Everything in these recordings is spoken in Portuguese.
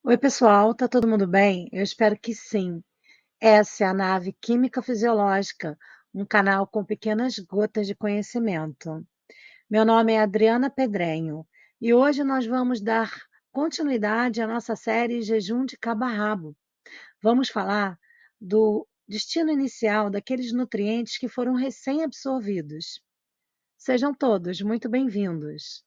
Oi, pessoal, tá todo mundo bem? Eu espero que sim. Essa é a nave Química Fisiológica, um canal com pequenas gotas de conhecimento. Meu nome é Adriana Pedrenho e hoje nós vamos dar continuidade à nossa série Jejum de Cabo a Rabo. Vamos falar do destino inicial daqueles nutrientes que foram recém-absorvidos. Sejam todos muito bem-vindos.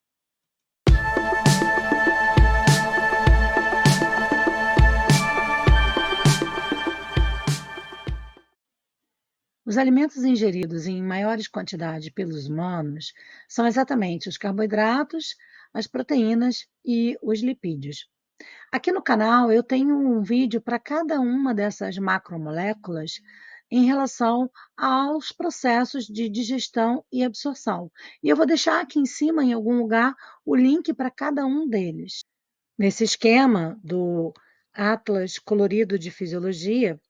Os alimentos ingeridos em maiores quantidades pelos humanos são exatamente os carboidratos, as proteínas e os lipídios. Aqui no canal eu tenho um vídeo para cada uma dessas macromoléculas em relação aos processos de digestão e absorção. E eu vou deixar aqui em cima, em algum lugar, o link para cada um deles. Nesse esquema do Atlas Colorido de Fisiologia,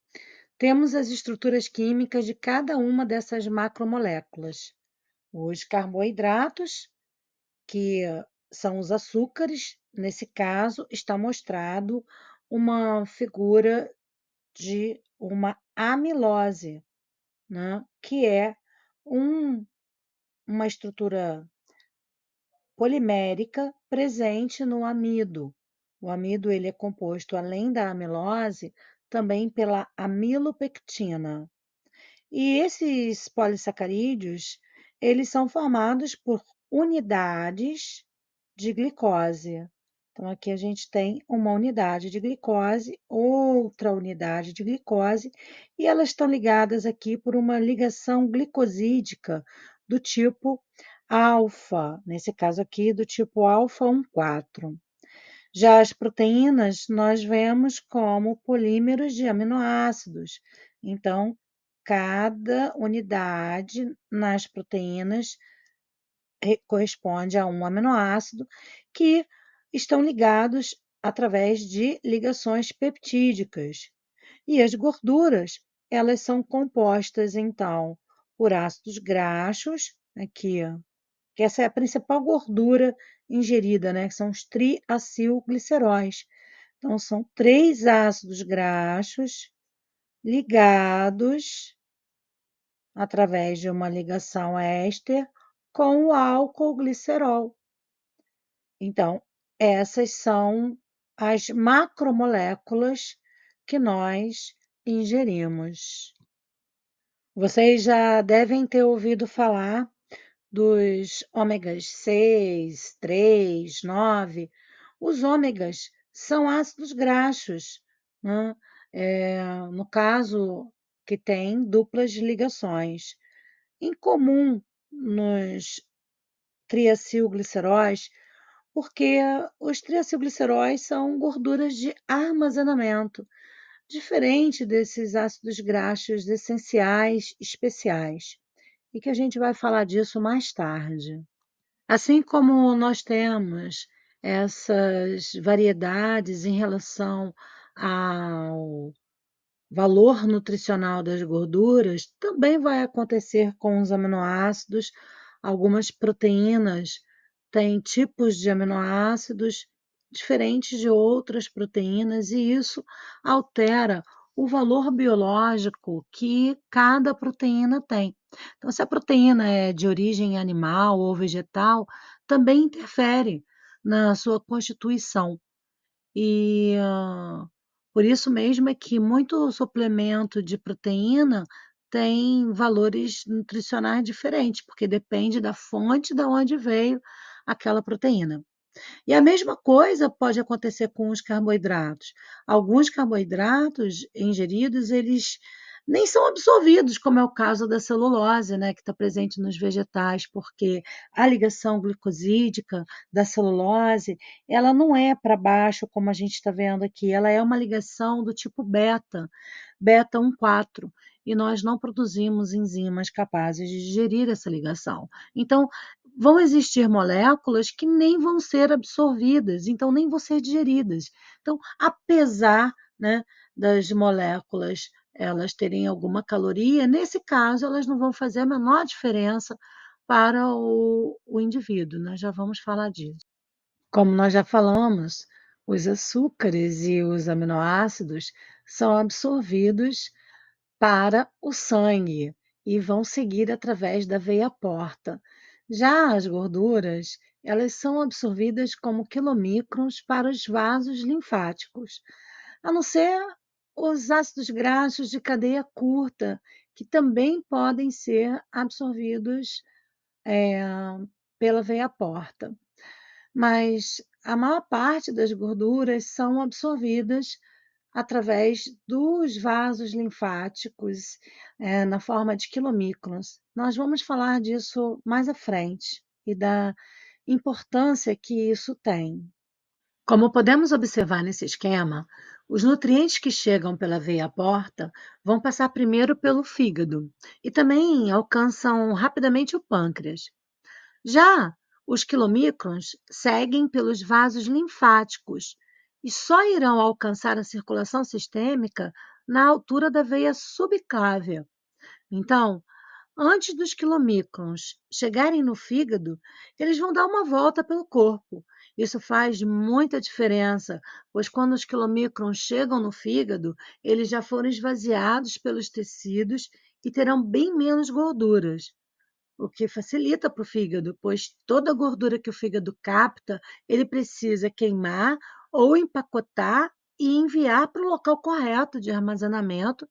temos as estruturas químicas de cada uma dessas macromoléculas. Os carboidratos, que são os açúcares, nesse caso, está mostrado uma figura de uma amilose, né? Que é uma estrutura polimérica presente no amido. O amido ele é composto, além da amilose, também pela amilopectina. E esses polissacarídeos, eles são formados por unidades de glicose. Então, aqui a gente tem uma unidade de glicose, outra unidade de glicose, e elas estão ligadas aqui por uma ligação glicosídica do tipo alfa, nesse caso aqui, do tipo alfa 1,4. Já as proteínas nós vemos como polímeros de aminoácidos. Então, cada unidade nas proteínas corresponde a um aminoácido que estão ligados através de ligações peptídicas. E as gorduras, elas são compostas, então, por ácidos graxos, aqui, ó, que essa é a principal gordura ingerida, né? Que são os triacilgliceróis. Então, são 3 ácidos graxos ligados através de uma ligação éster com o álcool glicerol. Então, essas são as macromoléculas que nós ingerimos. Vocês já devem ter ouvido falar dos ômegas 6, 3, 9. Os ômegas são ácidos graxos, né? No caso que tem duplas ligações. Em comum nos triacilgliceróis, porque os triacilgliceróis são gorduras de armazenamento, diferente desses ácidos graxos essenciais especiais, e que a gente vai falar disso mais tarde. Assim como nós temos essas variedades em relação ao valor nutricional das gorduras, também vai acontecer com os aminoácidos. Algumas proteínas têm tipos de aminoácidos diferentes de outras proteínas, e isso altera o valor biológico que cada proteína tem. Então, se a proteína é de origem animal ou vegetal, também interfere na sua constituição. E por isso mesmo é que muito suplemento de proteína tem valores nutricionais diferentes, porque depende da fonte da onde veio aquela proteína. E a mesma coisa pode acontecer com os carboidratos. Alguns carboidratos ingeridos, eles nem são absorvidos, como é o caso da celulose, né, que está presente nos vegetais, porque a ligação glicosídica da celulose, ela não é para baixo, como a gente está vendo aqui, ela é uma ligação do tipo beta, beta 1,4, e nós não produzimos enzimas capazes de digerir essa ligação. Então, vão existir moléculas que nem vão ser absorvidas, então nem vão ser digeridas. Então, apesar, né, das moléculas elas terem alguma caloria, nesse caso elas não vão fazer a menor diferença para o indivíduo. Nós já vamos falar disso. Como nós já falamos, Os açúcares e os aminoácidos são absorvidos para o sangue e vão seguir através da veia porta. Já as gorduras, elas são absorvidas como quilomicrons para os vasos linfáticos, a não ser os ácidos graxos de cadeia curta, que também podem ser absorvidos pela veia porta. Mas a maior parte das gorduras são absorvidas através dos vasos linfáticos, na forma de quilomicrons. Nós vamos falar disso mais à frente e da importância que isso tem. Como podemos observar nesse esquema, os nutrientes que chegam pela veia porta vão passar primeiro pelo fígado e também alcançam rapidamente o pâncreas. Já os quilomicrons seguem pelos vasos linfáticos e só irão alcançar a circulação sistêmica na altura da veia subclávia. Então, antes dos quilomicrons chegarem no fígado, eles vão dar uma volta pelo corpo. Isso faz muita diferença, pois quando os quilomicrons chegam no fígado, eles já foram esvaziados pelos tecidos e terão bem menos gorduras, o que facilita para o fígado, pois toda a gordura que o fígado capta, ele precisa queimar ou empacotar e enviar para o local correto de armazenamento,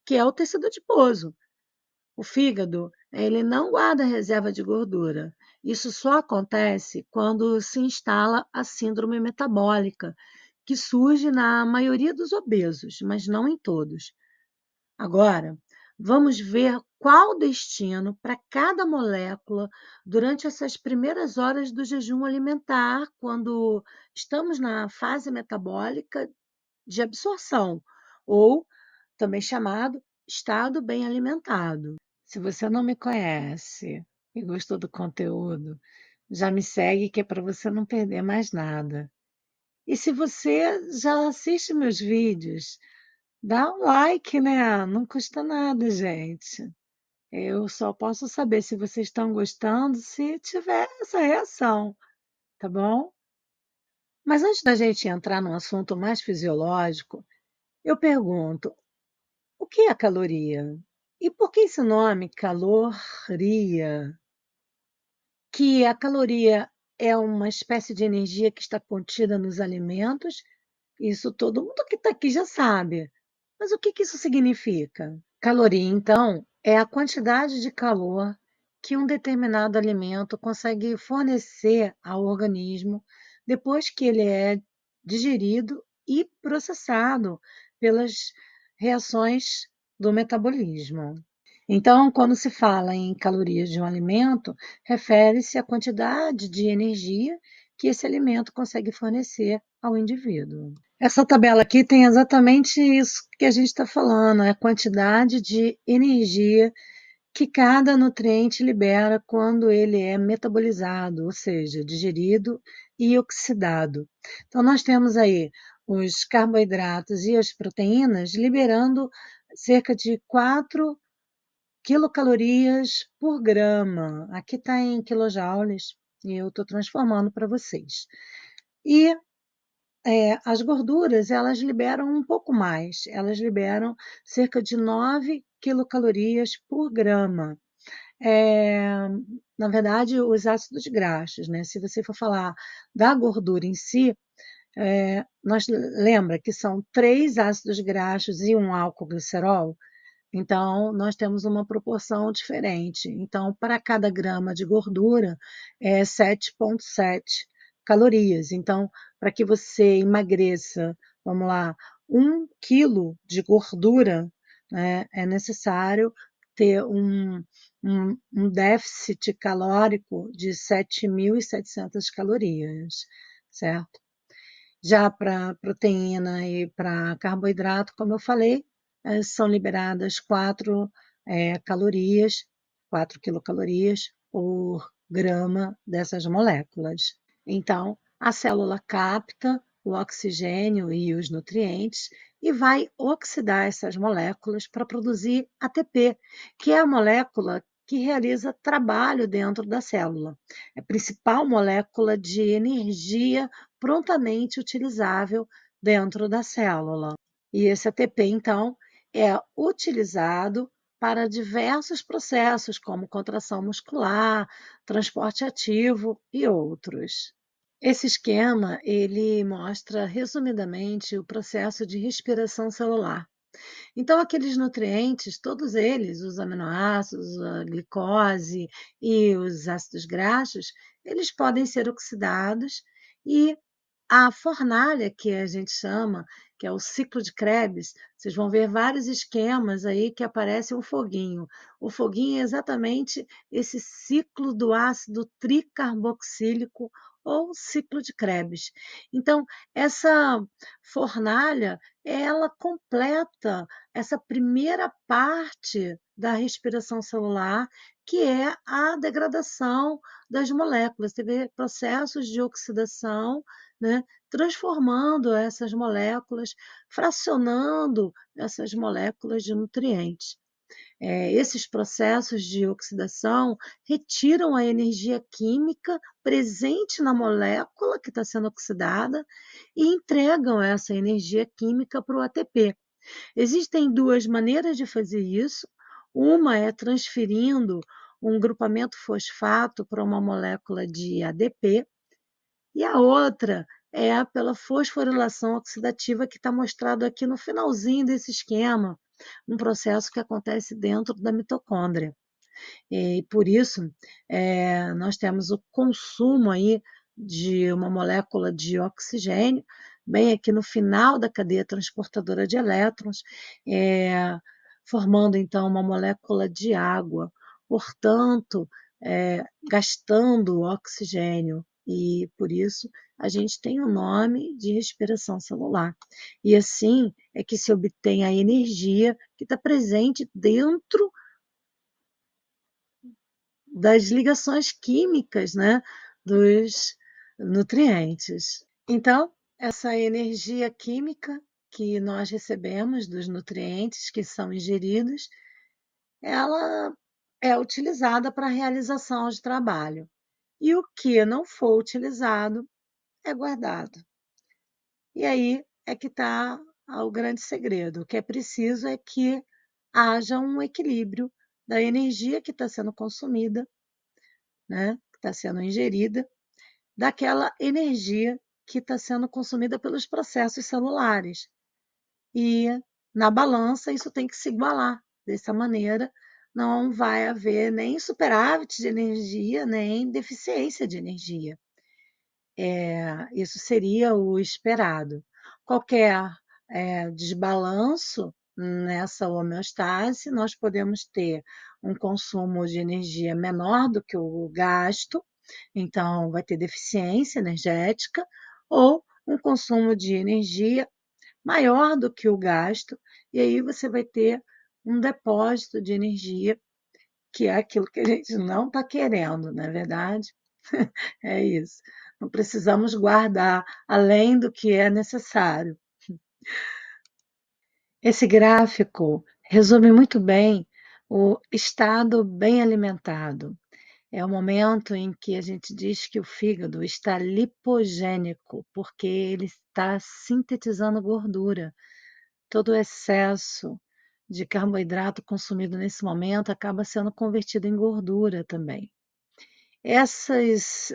que é o tecido adiposo. O fígado, ele não guarda reserva de gordura. Isso só acontece quando se instala a síndrome metabólica, que surge na maioria dos obesos, mas não em todos. Agora, vamos ver qual o destino para cada molécula durante essas primeiras horas do jejum alimentar, quando estamos na fase metabólica de absorção, ou também chamado estado bem alimentado. Se você não me conhece e gostou do conteúdo, já me segue que é para você não perder mais nada. E se você já assiste meus vídeos, dá um like, né? Não custa nada, gente. Eu só posso saber se vocês estão gostando se tiver essa reação, tá bom? Mas antes da gente entrar num assunto mais fisiológico, eu pergunto: o que é caloria? E por que esse nome, caloria? Que a caloria é uma espécie de energia que está contida nos alimentos, isso todo mundo que está aqui já sabe. Mas o que que isso significa? Caloria, então, é a quantidade de calor que um determinado alimento consegue fornecer ao organismo depois que ele é digerido e processado pelas reações do metabolismo. Então, quando se fala em calorias de um alimento, refere-se à quantidade de energia que esse alimento consegue fornecer ao indivíduo. Essa tabela aqui tem exatamente isso que a gente está falando, é a quantidade de energia que cada nutriente libera quando ele é metabolizado, ou seja, digerido e oxidado. Então, nós temos aí os carboidratos e as proteínas liberando cerca de 4 quilocalorias por grama. Aqui está em quilojoules e eu estou transformando para vocês. E as gorduras, elas liberam um pouco mais, elas liberam cerca de 9 quilocalorias por grama. É, na verdade, os ácidos graxos, né? Se você for falar da gordura em si, nós lembra que são 3 ácidos graxos e um álcool glicerol. Então, nós temos uma proporção diferente. Então, para cada grama de gordura, é 7,7 calorias. Então, para que você emagreça, vamos lá, 1 quilo de gordura, né, é necessário ter um déficit calórico de 7.700 calorias, certo? Já para proteína e para carboidrato, como eu falei, são liberadas 4 calorias, 4 quilocalorias por grama dessas moléculas. Então, a célula capta o oxigênio e os nutrientes e vai oxidar essas moléculas para produzir ATP, que é a molécula que realiza trabalho dentro da célula. É a principal molécula de energia prontamente utilizável dentro da célula. E esse ATP, então, é utilizado para diversos processos, como contração muscular, transporte ativo e outros. Esse esquema, ele mostra resumidamente o processo de respiração celular. Então, aqueles nutrientes, todos eles, os aminoácidos, a glicose e os ácidos graxos, eles podem ser oxidados e a fornalha, que a gente chama, que é o ciclo de Krebs, vocês vão ver vários esquemas aí que aparece um foguinho. O foguinho é exatamente esse ciclo do ácido tricarboxílico ou ciclo de Krebs. Então, essa fornalha, ela completa essa primeira parte da respiração celular, que é a degradação das moléculas. Você vê processos de oxidação, né, transformando essas moléculas, fracionando essas moléculas de nutrientes. Esses processos de oxidação retiram a energia química presente na molécula que está sendo oxidada e entregam essa energia química para o ATP. Existem duas maneiras de fazer isso. Uma é transferindo um grupamento fosfato para uma molécula de ADP, e a outra é pela fosforilação oxidativa, que está mostrado aqui no finalzinho desse esquema, um processo que acontece dentro da mitocôndria. E por isso, nós temos o consumo aí de uma molécula de oxigênio, bem aqui no final da cadeia transportadora de elétrons, formando então uma molécula de água, portanto, gastando oxigênio. E por isso a gente tem o nome de respiração celular. E assim é que se obtém a energia que está presente dentro das ligações químicas, né, dos nutrientes. Então, essa energia química que nós recebemos dos nutrientes que são ingeridos, ela é utilizada para a realização de trabalho. E o que não for utilizado é guardado. E aí é que está o grande segredo. O que é preciso é que haja um equilíbrio da energia que está sendo consumida, né, que está sendo ingerida, daquela energia que está sendo consumida pelos processos celulares. E na balança isso tem que se igualar. Dessa maneira, não vai haver nem superávit de energia, nem deficiência de energia. Isso seria o esperado. Qualquer desbalanço nessa homeostase, nós podemos ter um consumo de energia menor do que o gasto, então vai ter deficiência energética, ou um consumo de energia maior do que o gasto, e aí você vai ter um depósito de energia, que é aquilo que a gente não está querendo, não é verdade? É isso. Não precisamos guardar além do que é necessário. Esse gráfico resume muito bem o estado bem alimentado. É o momento em que a gente diz que o fígado está lipogênico, porque ele está sintetizando gordura. Todo o excesso de carboidrato consumido nesse momento acaba sendo convertido em gordura também. Esses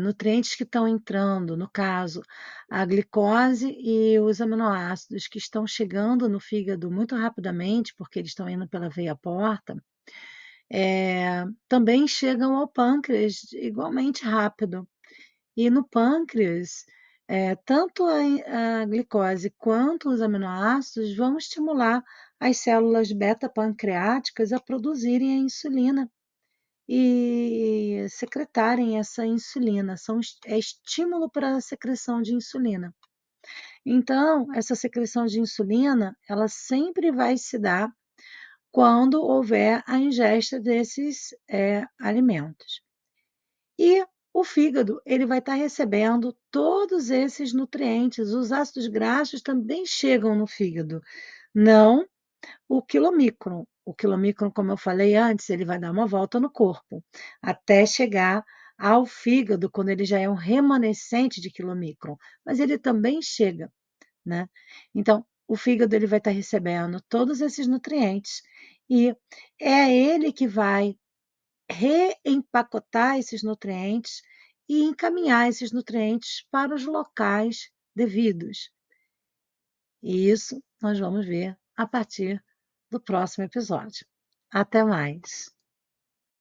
nutrientes que estão entrando, no caso, a glicose e os aminoácidos que estão chegando no fígado muito rapidamente, porque eles estão indo pela veia porta, também chegam ao pâncreas igualmente rápido. E no pâncreas, tanto a glicose quanto os aminoácidos vão estimular as células beta-pancreáticas a produzirem a insulina e secretarem essa insulina, é estímulo para a secreção de insulina. Então, essa secreção de insulina, ela sempre vai se dar quando houver a ingesta desses alimentos. E o fígado, ele vai estar recebendo todos esses nutrientes. Os ácidos graxos também chegam no fígado, não o quilomicron. O quilomicron, como eu falei antes, ele vai dar uma volta no corpo, até chegar ao fígado, quando ele já é um remanescente de quilomicron, mas ele também chega, né? Então, o fígado ele vai estar recebendo todos esses nutrientes e é ele que vai reempacotar esses nutrientes e encaminhar esses nutrientes para os locais devidos. E isso nós vamos ver a partir do próximo episódio. Até mais!